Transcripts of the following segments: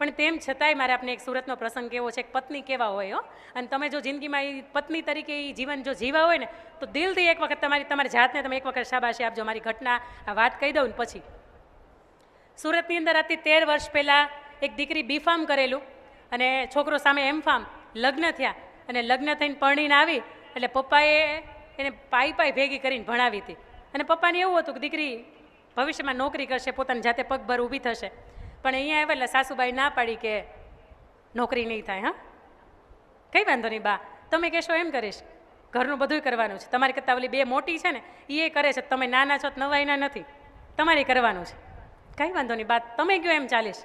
પણ તેમ છતાંય મારે આપને એક સુરતનો પ્રસંગ કેવો છે, પત્ની કેવા હોય હો, અને તમે જો જિંદગીમાં એ પત્ની તરીકે એ જીવન જો જીવા હોય ને તો દિલથી એક વખત તમારી જાતને તમે એક વખત શાબાશી આપજો. મારી ઘટના આ વાત કહી દઉં ને પછી. સુરતની અંદર આજથી 13 વર્ષ પહેલાં એક દીકરી બીફાર્મ કરેલું અને છોકરો સામે એમફાર્મ, લગ્ન થયા અને લગ્ન થઈને પરણીને આવી એટલે પપ્પાએ એને પાઈ ભેગી કરીને ભણાવી હતી. અને પપ્પાને એવું હતું કે દીકરી ભવિષ્યમાં નોકરી કરશે, પોતાની જાતે પગભર ઊભી થશે. પણ અહીંયા આવે એટલે સાસુબાઈ ના પાડી કે નોકરી નહીં થાય. હા, કંઈ વાંધો નહીં બા, તમે કહેશો એમ કરીશ, ઘરનું બધું કરવાનું છે. તમારી કરતાં ઓલી 2 મોટી છે ને એ કરે છે, તમે નાના છો નવાઈના નથી, તમારે કરવાનું છે. કંઈ વાંધો નહીં બા, તમે કહો એમ ચાલીશ.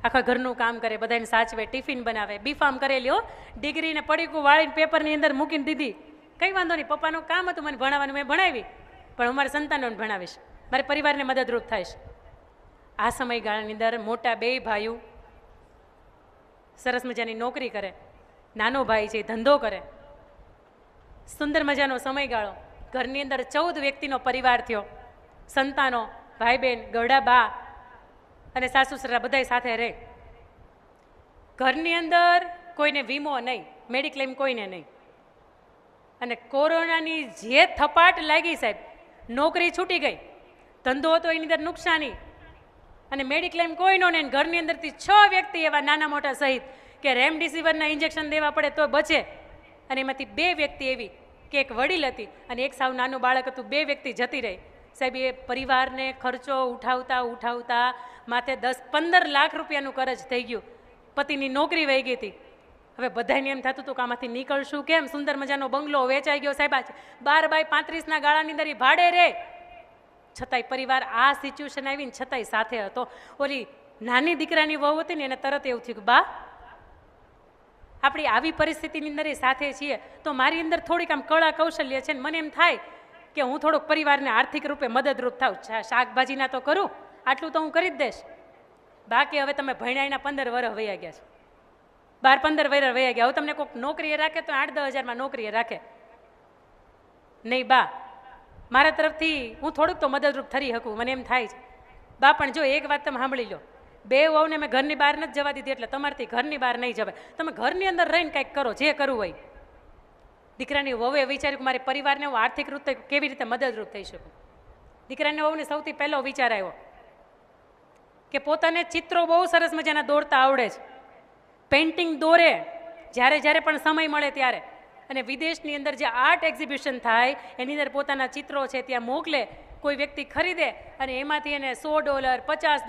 આખા ઘરનું કામ કરે, બધાને સાચવે, ટિફિન બનાવે, બીફાર્મ કરેલી હો, ડિગ્રીને પડીકું વાળીને પેપરની અંદર મૂકીને દીધી. કંઈ વાંધો નહીં, પપ્પાનું કામ હતું મને ભણાવવાનું, મેં ભણાવી, પણ હું મારા સંતાનોને ભણાવીશ, મારે પરિવારને મદદરૂપ થઈશ. આ સમયગાળાની અંદર મોટા 2 ભાઈઓ સરસ મજાની નોકરી કરે, નાનો ભાઈ છે ધંધો કરે. સુંદર મજાનો સમયગાળો, ઘરની અંદર 14 વ્યક્તિનો પરિવાર થયો, સંતાનો, ભાઈ બહેન, ગરડા બા અને સાસુ સસરા બધાય સાથે રહે. ઘરની અંદર કોઈને વીમો નહીં, મેડિક્લેમ કોઈને નહીં. અને કોરોનાની જે થપાટ લાગી સાહેબ, નોકરી છૂટી ગઈ, ધંધો હતો એની અંદર નુકસાની, અને મેડિક્લેમ કોઈનો નહીં. ઘરની અંદરથી 6 વ્યક્તિ એવા નાના મોટા સહિત કે રેમડેસિવિરના ઇન્જેક્શન દેવા પડે તો બચે. અને એમાંથી 2 વ્યક્તિ એવી કે એક વડીલ હતી અને એક સાવ નાનું બાળક હતું. 2 વ્યક્તિ જતી રહી સાહેબ. એ પરિવારને ખર્ચો ઉઠાવતા માથે 10-15 લાખ રૂપિયાનું કરજ થઈ ગયું. પતિની નોકરી વહી ગઈ હતી. હવે બધાને એમ થતું હતું કે આમાંથી નીકળશું કેમ. સુંદર મજાનો બંગલો વેચાઈ ગયો સાહેબ, 12 બાય 35ના ગાળાની અંદર એ ભાડે રહે. છતાંય પરિવાર આ સિચ્યુએશન આવીને છતાંય સાથે હતો. ઓલી નાની દીકરાની વહુ હતી ને એને તરત એવું થયું કે બા, આપણી આવી પરિસ્થિતિની અંદર એ સાથે છીએ તો મારી અંદર થોડીક આમ કળા કૌશલ્ય છે ને મને એમ થાય કે હું થોડુંક પરિવારને આર્થિક રૂપે મદદરૂપ થાઉં. શાકભાજીના તો કરું, આટલું તો હું કરી જ દઈશ. બાકી હવે તમે ભણ્યાના 15 વર્ષ વયા ગયા છે, 12-15 વર્ષ વયા ગયા. હવે તમને કોઈક નોકરીએ રાખે તો 8-10 હજારમાં નોકરીએ રાખે નહીં. બા, મારા તરફથી હું થોડુંક તો મદદરૂપ થઈ શકું, મને એમ થાય છે. બા પણ જો એક વાત તમે સાંભળી લો, 2 વહુને મેં ઘરની બહાર નથી જવા દીધી એટલે તમારાથી ઘરની બહાર નહીં જવાય. તમે ઘરની અંદર રહીને કંઈક કરો, જે કરવું હોય. દીકરાની વહુએ વિચાર્યું કે મારે પરિવારને હું આર્થિક રીતે કેવી રીતે મદદરૂપ થઈ શકું. દીકરાની વહુને સૌથી પહેલો વિચાર આવ્યો કે પોતાને ચિત્રો બહુ સરસ મજાના દોરતા આવડે છે, પેઇન્ટિંગ દોરે જ્યારે પણ સમય મળે ત્યારે. અને વિદેશની અંદર જે આર્ટ એક્ઝિબિશન થાય એની અંદર પોતાના ચિત્રો છે ત્યાં મોકલે, કોઈ વ્યક્તિ ખરીદે અને એમાંથી એને $100, $50